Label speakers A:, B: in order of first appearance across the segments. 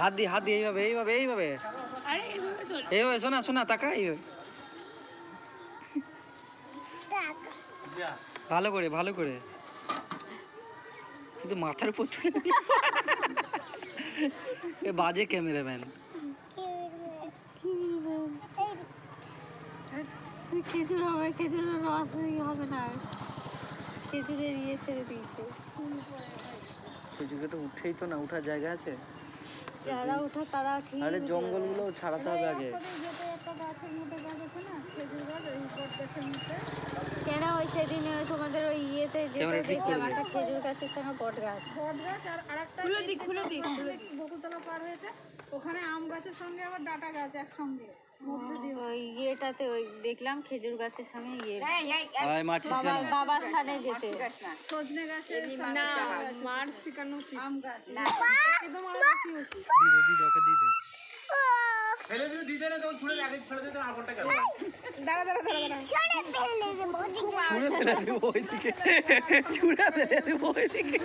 A: হাত দিয়ে এইভাবে এইভাবে এইভাবে এইভাবে শোনা শোনা তাকা এইভাবে ভালো করে ভালো করে শুধু মাথার উপর তুলে এ বাজে ক্যামেরাম্যান।
B: খেজুর হবে, খেজুরের রস হবে না, খেজুরের ইয়ে ছেড়ে দিয়েছে।
A: খেজুরটা উঠেই তো না, উঠার জায়গা আছে?
B: যারা ওঠা তারা ঠিক।
A: আরে জঙ্গলগুলো ছাড়াতে হবে আগে।
B: কেন ওই সেদিন তোমাদের ওই ইয়েতে যেতে দেখলাম একটা খেজুর গাছের সঙ্গে বট গাছ।
C: খুলে দিক বকুলতলা পার হয়েছে, ওখানে আম গাছের সঙ্গে আবার ডাটা গাছ একসঙ্গে।
B: ওই ইয়েটাতে ওই দেখলাম খেজুর গাছের সঙ্গে ইয়ে বাবার স্থানে যেতে
C: সজনে গাছের না মার শিখানো আম গাছ একদম আর কি হচ্ছে
D: ফেলে দিতে না তখন ছুঁড়ে আগে ফেলে দিতে আগরটা গেল।
C: দাঁড়া
E: ছুঁড়ে ফেলে দেবো
A: ওইদিকে ছুঁড়ে ফেলে দেবো ওইদিকে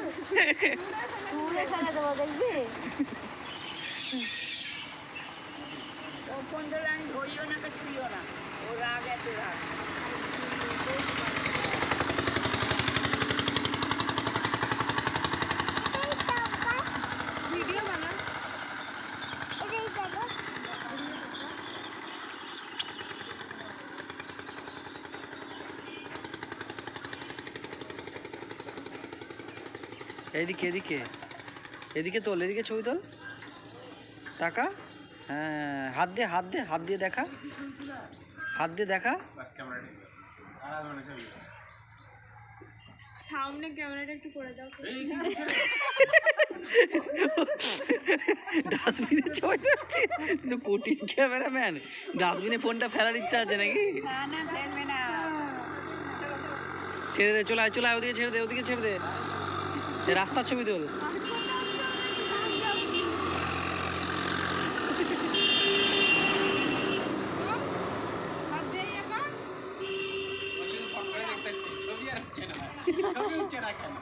B: ছুঁড়ে ফেলে দেবো দেখবি।
E: ও 15 রান ধরিও না কে ছুঁইও না, ও রাগ এত রাগ।
C: ভিডিও বানা
A: এদিকে এদিকে এদিকে তোল, এদিকে ছবি তোল, টাকা। হ্যাঁ হাত দিয়ে হাত দিয়ে দেখা, হাত দিয়ে দেখা।
C: সামনে ক্যামেরাটা একটু করে দাও।
A: ডাস্টবিনে ছবি তুলছি কিন্তু কোটি ক্যামেরাম্যান, ডাস্টবিনে ফোনটা ফেলার ইচ্ছা আছে নাকি?
E: না ফেলবে না।
A: ছেড়ে দে, চলে আয় ওদিকে ছেড়ে দে, ওদিকে ছেড়ে দে, রাস্তার ছবি তোল।
D: ছবি আর হচ্ছে না, ছবি হচ্ছে না কেন?